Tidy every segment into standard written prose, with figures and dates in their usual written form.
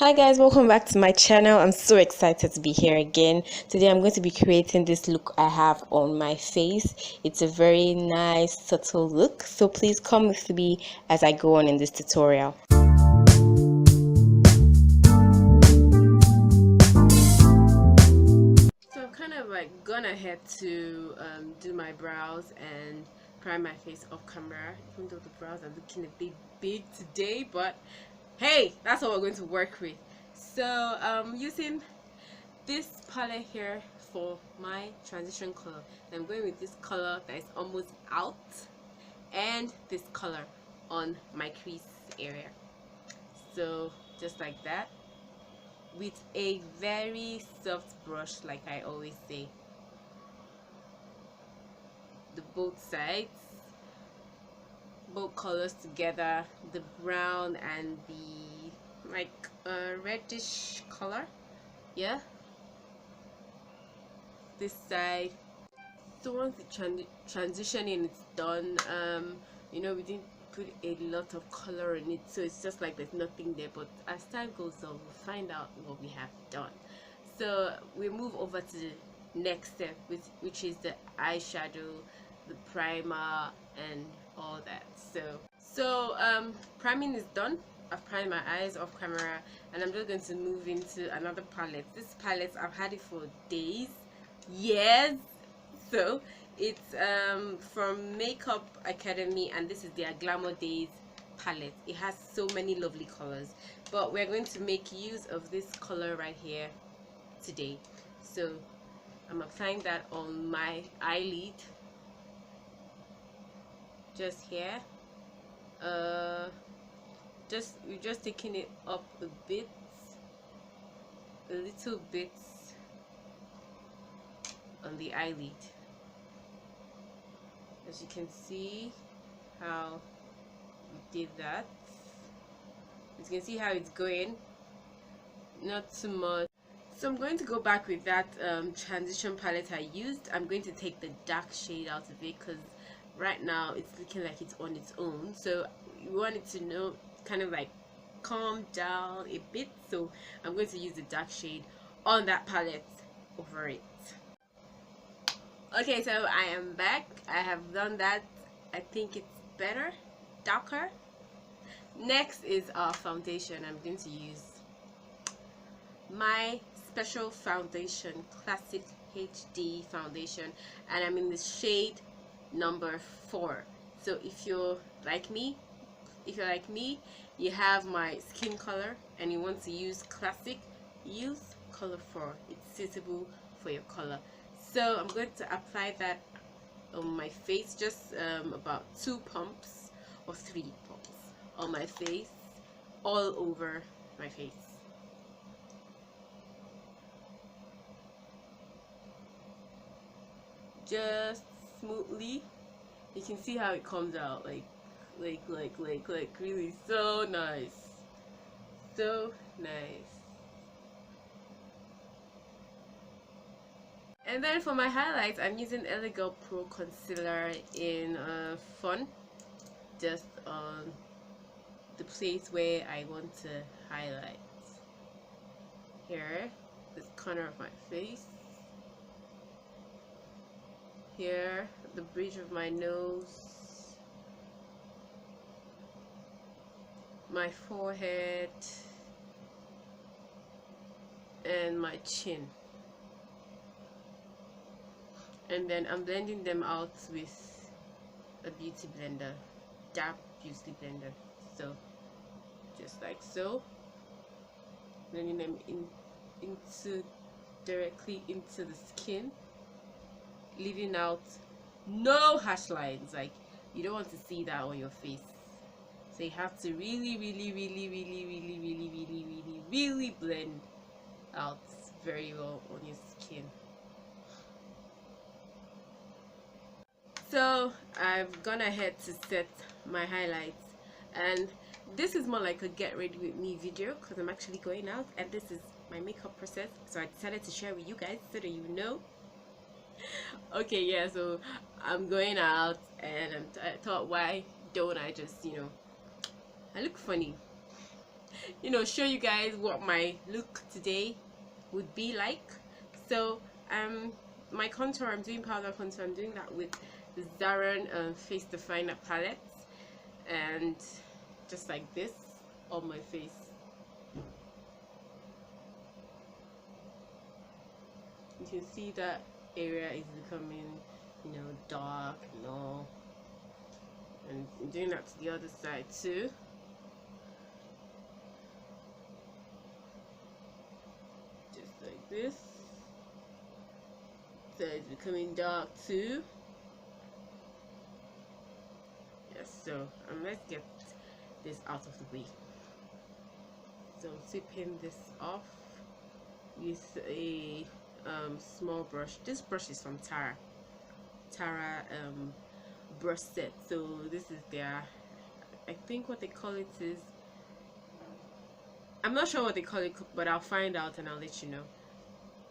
Hi guys, welcome back to my channel. I'm so excited to be here again. Today I'm going to be creating this look I have on my face. It's a very nice subtle look, so please come with me as I go on in this tutorial. So I'm kind of like gone ahead to do my brows and prime my face off camera, even though the brows are looking a bit big today, but hey, that's what we're going to work with. So I'm using this palette here for my transition color. I'm going with this color that is almost out and this color on my crease area. So just like that, with a very soft brush, like I always say. The both sides, both colors together, the brown and the like reddish color, yeah, this side. So once the transitioning is done, you know, we didn't put a lot of color in it, so it's just like there's nothing there, but as time goes on we'll find out what we have done. So we move over to the next step, which is the eyeshadow, the primer and all that. So priming is done. I've primed my eyes off camera and I'm just going to move into another palette. This palette, I've had it for days, years. So it's from Makeup Academy, and this is their Glamour Days palette. It has so many lovely colors, but we're going to make use of this color right here today. So I'm applying that on my eyelid, just here. We're just taking it up a bit, a little bit on the eyelid. As you can see how we did that. You can see how it's going, not too much. So I'm going to go back with that transition palette I used. I'm going to take the dark shade out of it because right now it's looking like it's on its own, so you want it to know, kind of like calm down a bit. So I'm going to use the dark shade on that palette over it. Okay, so I am back. I have done that. I think it's better, darker. Next is our foundation. I'm going to use my special foundation, Classic HD foundation, and I'm in the shade number 4. So if you're like me, you have my skin color and you want to use Classic, use color 4. It's suitable for your color. So I'm going to apply that on my face, just about 2 pumps or 3 pumps on my face, all over my face. Just smoothly. You can see how it comes out, like really so nice, so nice. And then for my highlights, I'm using Elegant Pro Concealer in Fun, just on the place where I want to highlight. Here, this corner of my face. Here, the bridge of my nose, my forehead, and my chin. And then I'm blending them out with a beauty blender, dark beauty blender. So just like so, blending them directly into the skin, leaving out no harsh lines. Like, you don't want to see that on your face, so you have to really blend out very well on your skin. So I've gone ahead to set my highlights, and this is more like a get ready with me video because I'm actually going out and this is my makeup process, so I decided to share with you guys so that you know. Okay, yeah, so I'm going out and I thought, why don't I just, you know, I look funny, show you guys what my look today would be like. So my contour, I'm doing powder contour. I'm doing that with the Zaran Face Definer palette, and just like this on my face. You can see that area is becoming, dark and all. And I'm doing that to the other side too. Just like this. So it's becoming dark too. Yes, so let's get this out of the way. So I'm sweeping this off with a small brush. This brush is from Tara brush set. So this is their, I think what they call it is, I'm not sure what they call it, but I'll find out and I'll let you know.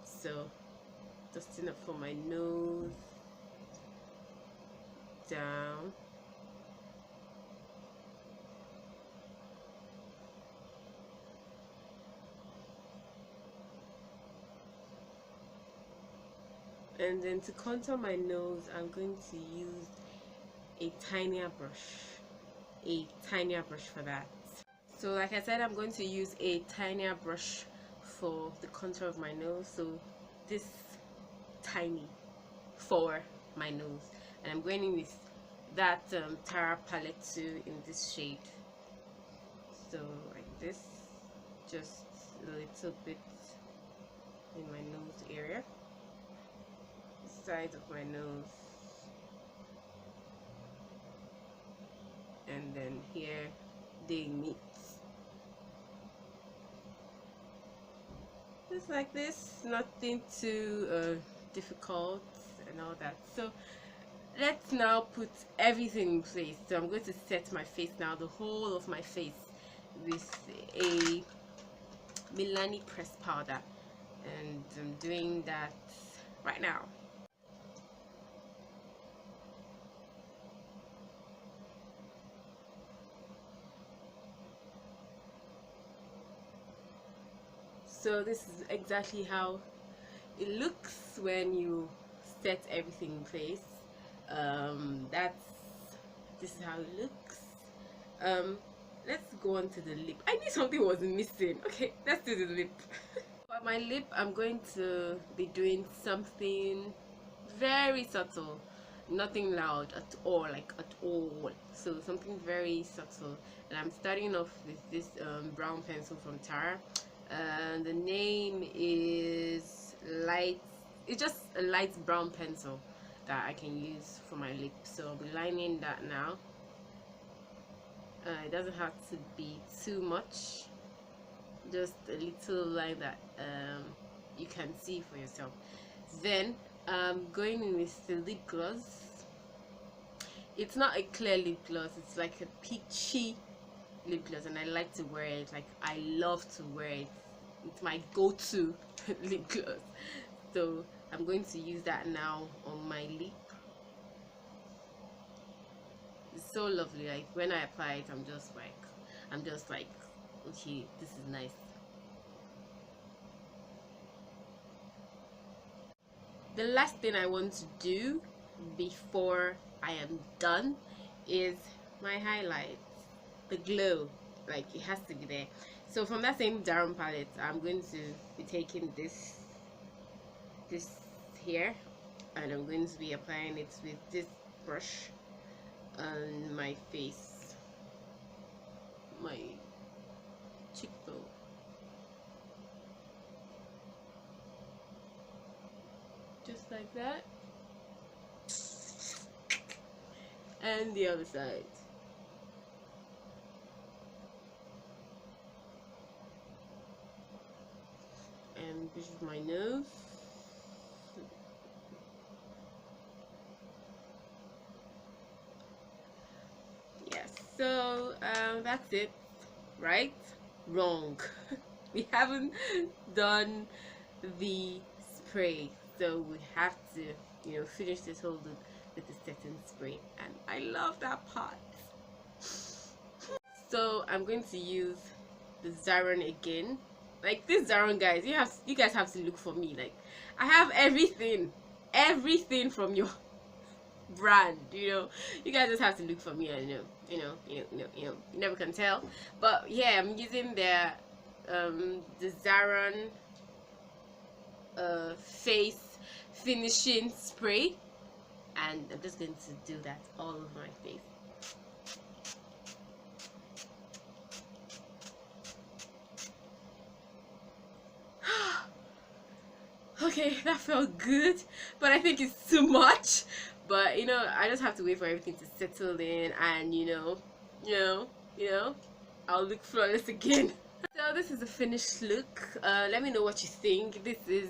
So dusting up for my nose, down, and then to contour my nose, I'm going to use a tinier brush for that. So like I said, I'm going to use a tinier brush for the contour of my nose. So this tiny for my nose, and I'm going in with that Tara palette too in this shade. So like this, just a little bit in my nose area, side of my nose, and then here they meet. Just like this, nothing too difficult and all that. So let's now put everything in place. So I'm going to set my face now, the whole of my face, with a Milani pressed powder, and I'm doing that right now. So this is exactly how it looks when you set everything in place. This is how it looks. Let's go on to the lip. I knew something was missing. Okay, let's do the lip. For my lip, I'm going to be doing something very subtle, nothing loud at all, like at all. So something very subtle, and I'm starting off with this brown pencil from Tara. And the name is light. It's just a light brown pencil that I can use for my lip. So I'll be lining that now. It doesn't have to be too much, just a little line that you can see for yourself. Then going in with the lip gloss. It's not a clear lip gloss, it's like a peachy lip gloss, and I like to wear it. Like, I love to wear it. It's my go-to lip gloss. So I'm going to use that now on my lip. It's so lovely. Like, when I apply it, I'm just like okay, this is nice. The last thing I want to do before I am done is my highlights, the glow. Like, it has to be there. So from that same Darum palette, I'm going to be taking this here, and I'm going to be applying it with this brush on my face, my cheekbone. Just like that. And the other side. And this is my nose. Yes, so that's it, right? Wrong. We haven't done the spray, so we have to, finish this whole look with the setting spray, and I love that part. So I'm going to use the Zaron again. Like this Zaron, guys, you guys have to look for me. Like I have everything from your brand. You guys just have to look for me, and you never can tell. But yeah, I'm using the Zaron face finishing spray, and I'm just going to do that all over my face. Okay, that felt good, but I think it's too much. But I just have to wait for everything to settle in, and I'll look flawless again. So this is the finished look. Let me know what you think. This is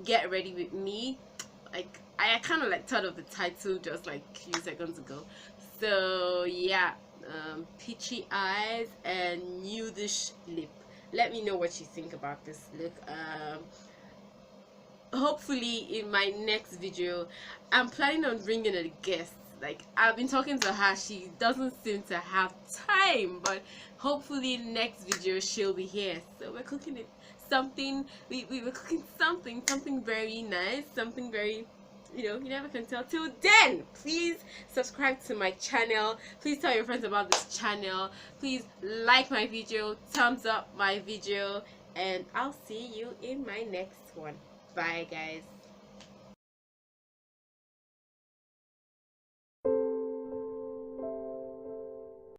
Get Ready With Me. Like I kind of like thought of the title just like a few seconds ago. So yeah, peachy eyes and nudish lip. Let me know what you think about this look. Hopefully in my next video, I'm planning on bringing a guest. Like I've been talking to her, she doesn't seem to have time, but hopefully next video she'll be here. So we're cooking it something, we were cooking something very nice, something very, you never can tell. Till then, please subscribe to my channel, please tell your friends about this channel, please like my video, thumbs up my video, and I'll see you in my next one. Bye guys.